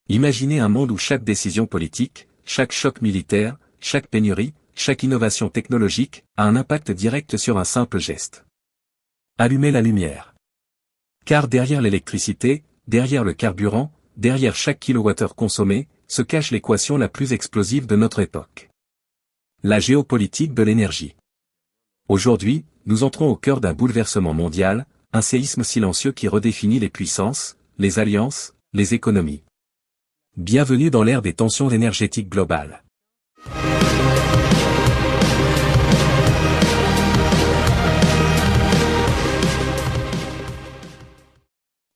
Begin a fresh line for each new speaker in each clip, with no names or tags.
Imaginez un monde où chaque décision politique, chaque choc militaire, chaque pénurie, chaque innovation technologique a un impact direct sur un simple geste. Allumez la lumière. Car derrière l'électricité, derrière le carburant, derrière chaque kilowattheure consommé, se cache l'équation la plus explosive de notre époque. La géopolitique de l'énergie. Aujourd'hui, nous entrons au cœur d'un bouleversement mondial, un séisme silencieux qui redéfinit les puissances, les alliances, les économies. Bienvenue dans l'ère des tensions énergétiques globales.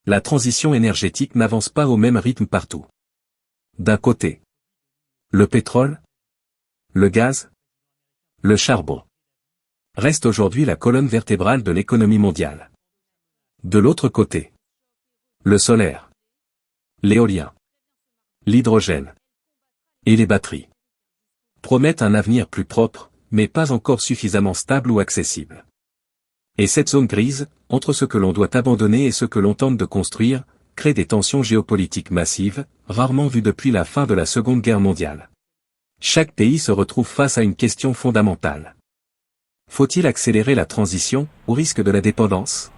La transition énergétique n'avance pas au même rythme partout. D'un côté, le pétrole, le gaz, le charbon reste aujourd'hui la colonne vertébrale de l'économie mondiale. De l'autre côté, le solaire, l'éolien, l'hydrogène et les batteries promettent un avenir plus propre, mais pas encore suffisamment stable ou accessible. Et cette zone grise, entre ce que l'on doit abandonner et ce que l'on tente de construire, crée des tensions géopolitiques massives, rarement vues depuis la fin de la Seconde Guerre mondiale. Chaque pays se retrouve face à une question fondamentale. Faut-il accélérer la transition, au risque de la dépendance?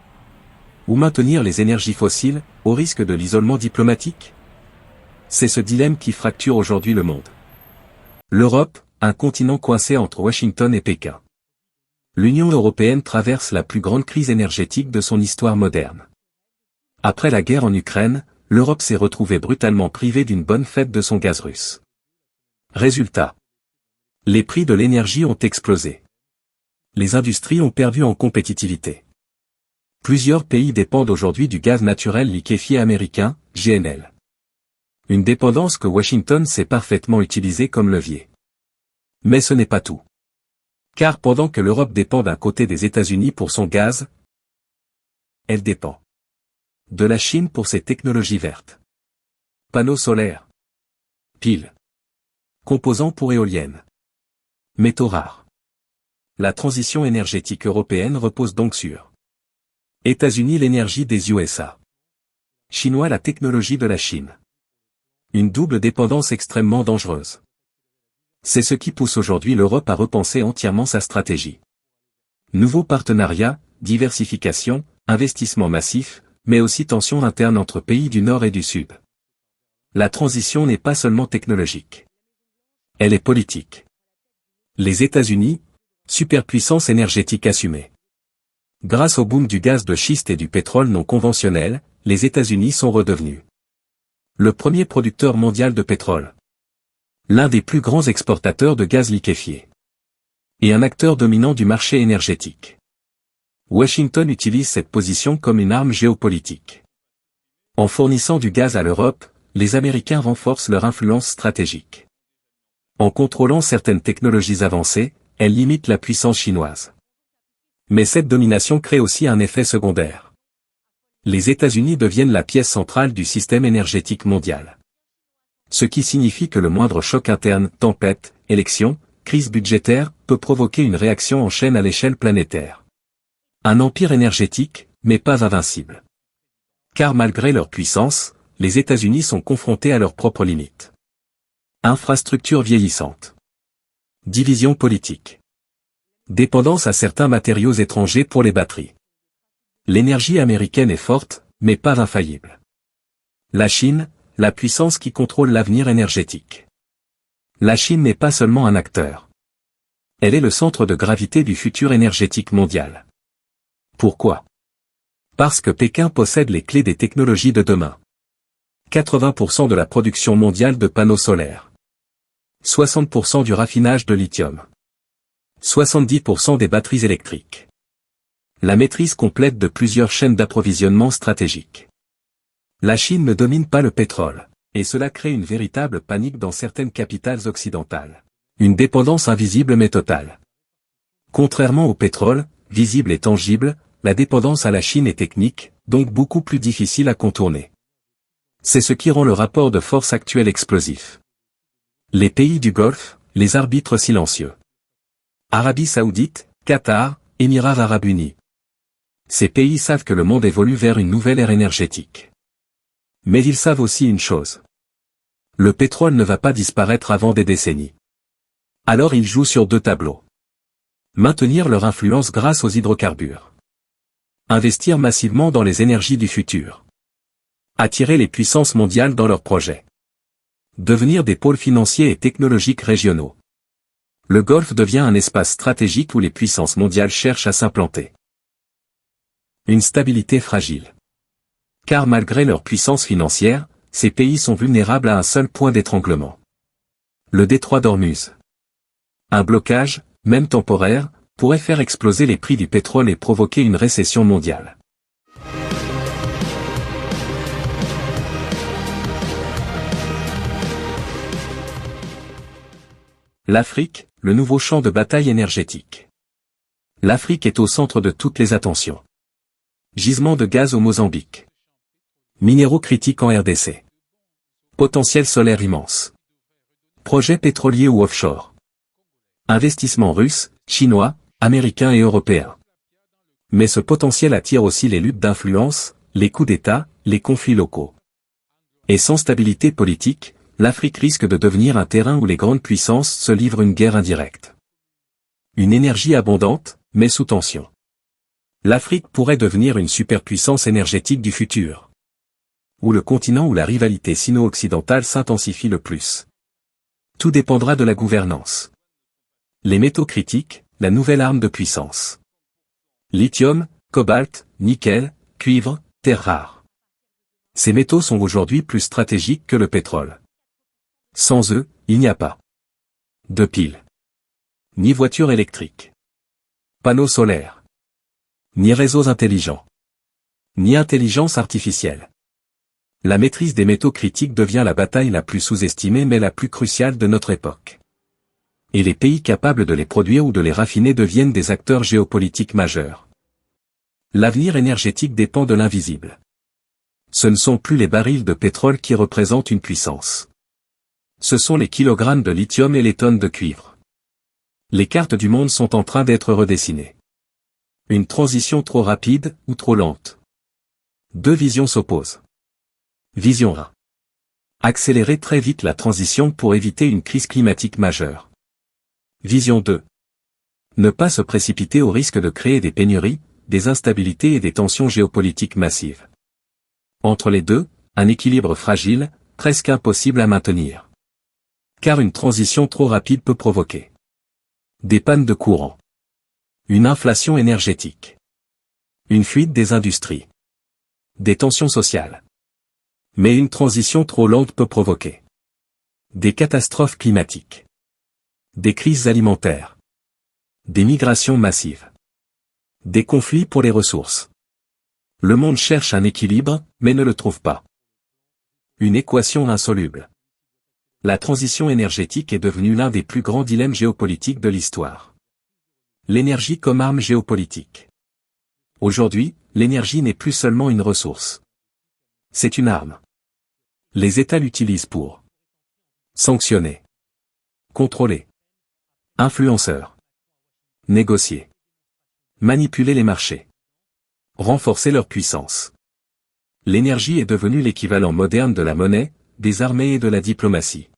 Ou maintenir les énergies fossiles, au risque de l'isolement diplomatique? C'est ce dilemme qui fracture aujourd'hui le monde. L'Europe, un continent coincé entre Washington et Pékin. L'Union européenne traverse la plus grande crise énergétique de son histoire moderne. Après la guerre en Ukraine, l'Europe s'est retrouvée brutalement privée d'une bonne fête de son gaz russe. Résultat. Les prix de l'énergie ont explosé. Les industries ont perdu en compétitivité. Plusieurs pays dépendent aujourd'hui du gaz naturel liquéfié américain, GNL. Une dépendance que Washington sait parfaitement utiliser comme levier. Mais ce n'est pas tout. Car pendant que l'Europe dépend d'un côté des États-Unis pour son gaz, elle dépend de la Chine pour ses technologies vertes. Panneaux solaires, piles, composants pour éoliennes, métaux rares. La transition énergétique européenne repose donc sur États-Unis l'énergie des USA. Chinois la technologie de la Chine. Une double dépendance extrêmement dangereuse. C'est ce qui pousse aujourd'hui l'Europe à repenser entièrement sa stratégie. Nouveaux partenariats, diversification, investissements massifs, mais aussi tensions internes entre pays du Nord et du Sud. La transition n'est pas seulement technologique. Elle est politique. Les États-Unis, superpuissance énergétique assumée. Grâce au boom du gaz de schiste et du pétrole non conventionnel, les États-Unis sont redevenus le premier producteur mondial de pétrole. L'un des plus grands exportateurs de gaz liquéfié. Et un acteur dominant du marché énergétique. Washington utilise cette position comme une arme géopolitique. En fournissant du gaz à l'Europe, les Américains renforcent leur influence stratégique. En contrôlant certaines technologies avancées, elles limitent la puissance chinoise. Mais cette domination crée aussi un effet secondaire. Les États-Unis deviennent la pièce centrale du système énergétique mondial. Ce qui signifie que le moindre choc interne, tempête, élection, crise budgétaire, peut provoquer une réaction en chaîne à l'échelle planétaire. Un empire énergétique, mais pas invincible. Car malgré leur puissance, les États-Unis sont confrontés à leurs propres limites. Infrastructures vieillissantes. Division politique. Dépendance à certains matériaux étrangers pour les batteries. L'énergie américaine est forte, mais pas infaillible. La Chine, la puissance qui contrôle l'avenir énergétique. La Chine n'est pas seulement un acteur. Elle est le centre de gravité du futur énergétique mondial. Pourquoi? Parce que Pékin possède les clés des technologies de demain. 80% de la production mondiale de panneaux solaires. 60% du raffinage de lithium. 70% des batteries électriques. La maîtrise complète de plusieurs chaînes d'approvisionnement stratégiques. La Chine ne domine pas le pétrole, et cela crée une véritable panique dans certaines capitales occidentales. Une dépendance invisible mais totale. Contrairement au pétrole, visible et tangible, la dépendance à la Chine est technique, donc beaucoup plus difficile à contourner. C'est ce qui rend le rapport de force actuel explosif. Les pays du Golfe, les arbitres silencieux. Arabie Saoudite, Qatar, Émirats Arabes Unis. Ces pays savent que le monde évolue vers une nouvelle ère énergétique. Mais ils savent aussi une chose. Le pétrole ne va pas disparaître avant des décennies. Alors ils jouent sur deux tableaux. Maintenir leur influence grâce aux hydrocarbures. Investir massivement dans les énergies du futur. Attirer les puissances mondiales dans leurs projets. Devenir des pôles financiers et technologiques régionaux. Le Golfe devient un espace stratégique où les puissances mondiales cherchent à s'implanter. Une stabilité fragile. Car malgré leur puissance financière, ces pays sont vulnérables à un seul point d'étranglement. Le détroit d'Ormuz. Un blocage, même temporaire, pourrait faire exploser les prix du pétrole et provoquer une récession mondiale. L'Afrique, le nouveau champ de bataille énergétique. L'Afrique est au centre de toutes les attentions. Gisement de gaz au Mozambique. Minéraux critiques en RDC. Potentiel solaire immense. Projets pétroliers ou offshore. Investissements russes, chinois, américains et européens. Mais ce potentiel attire aussi les luttes d'influence, les coups d'État, les conflits locaux. Et sans stabilité politique, l'Afrique risque de devenir un terrain où les grandes puissances se livrent une guerre indirecte. Une énergie abondante, mais sous tension. L'Afrique pourrait devenir une superpuissance énergétique du futur. Ou le continent où la rivalité sino-occidentale s'intensifie le plus. Tout dépendra de la gouvernance. Les métaux critiques, la nouvelle arme de puissance. Lithium, cobalt, nickel, cuivre, terres rares. Ces métaux sont aujourd'hui plus stratégiques que le pétrole. Sans eux, il n'y a pas de piles, ni voitures électriques, panneaux solaires, ni réseaux intelligents, ni intelligence artificielle. La maîtrise des métaux critiques devient la bataille la plus sous-estimée mais la plus cruciale de notre époque. Et les pays capables de les produire ou de les raffiner deviennent des acteurs géopolitiques majeurs. L'avenir énergétique dépend de l'invisible. Ce ne sont plus les barils de pétrole qui représentent une puissance. Ce sont les kilogrammes de lithium et les tonnes de cuivre. Les cartes du monde sont en train d'être redessinées. Une transition trop rapide ou trop lente. Deux visions s'opposent. Vision 1. Accélérer très vite la transition pour éviter une crise climatique majeure. Vision 2. Ne pas se précipiter au risque de créer des pénuries, des instabilités et des tensions géopolitiques massives. Entre les deux, un équilibre fragile, presque impossible à maintenir. Car une transition trop rapide peut provoquer des pannes de courant, une inflation énergétique, une fuite des industries, des tensions sociales. Mais une transition trop lente peut provoquer des catastrophes climatiques, des crises alimentaires, des migrations massives, des conflits pour les ressources. Le monde cherche un équilibre, mais ne le trouve pas. Une équation insoluble. La transition énergétique est devenue l'un des plus grands dilemmes géopolitiques de l'histoire. L'énergie comme arme géopolitique. Aujourd'hui, l'énergie n'est plus seulement une ressource. C'est une arme. Les États l'utilisent pour sanctionner, contrôler, influenceurs, négocier, manipuler les marchés, renforcer leur puissance. L'énergie est devenue l'équivalent moderne de la monnaie, des armées et de la diplomatie.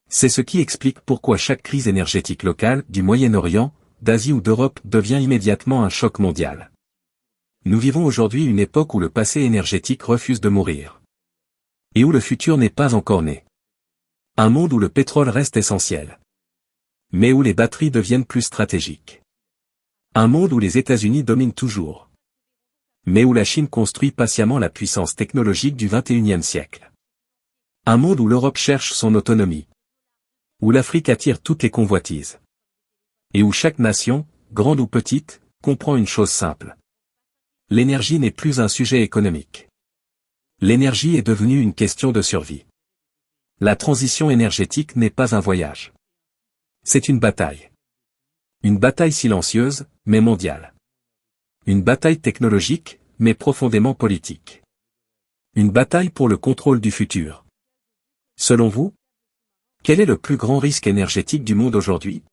C'est ce qui explique pourquoi chaque crise énergétique locale, du Moyen-Orient, d'Asie ou d'Europe, devient immédiatement un choc mondial. Nous vivons aujourd'hui une époque où le passé énergétique refuse de mourir. Et où le futur n'est pas encore né. Un monde où le pétrole reste essentiel. Mais où les batteries deviennent plus stratégiques. Un monde où les États-Unis dominent toujours. Mais où la Chine construit patiemment la puissance technologique du XXIe siècle. Un monde où l'Europe cherche son autonomie. Où l'Afrique attire toutes les convoitises. Et où chaque nation, grande ou petite, comprend une chose simple. L'énergie n'est plus un sujet économique. L'énergie est devenue une question de survie. La transition énergétique n'est pas un voyage. C'est une bataille. Une bataille silencieuse, mais mondiale. Une bataille technologique, mais profondément politique. Une bataille pour le contrôle du futur. Selon vous, quel est le plus grand risque énergétique du monde aujourd'hui?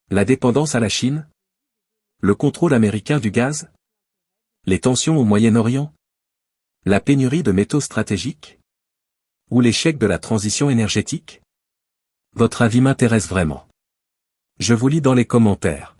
La dépendance à la Chine? Le contrôle américain du gaz? Les tensions au Moyen-Orient? La pénurie de métaux stratégiques? Ou l'échec de la transition énergétique? Votre avis m'intéresse vraiment. Je vous lis dans les commentaires.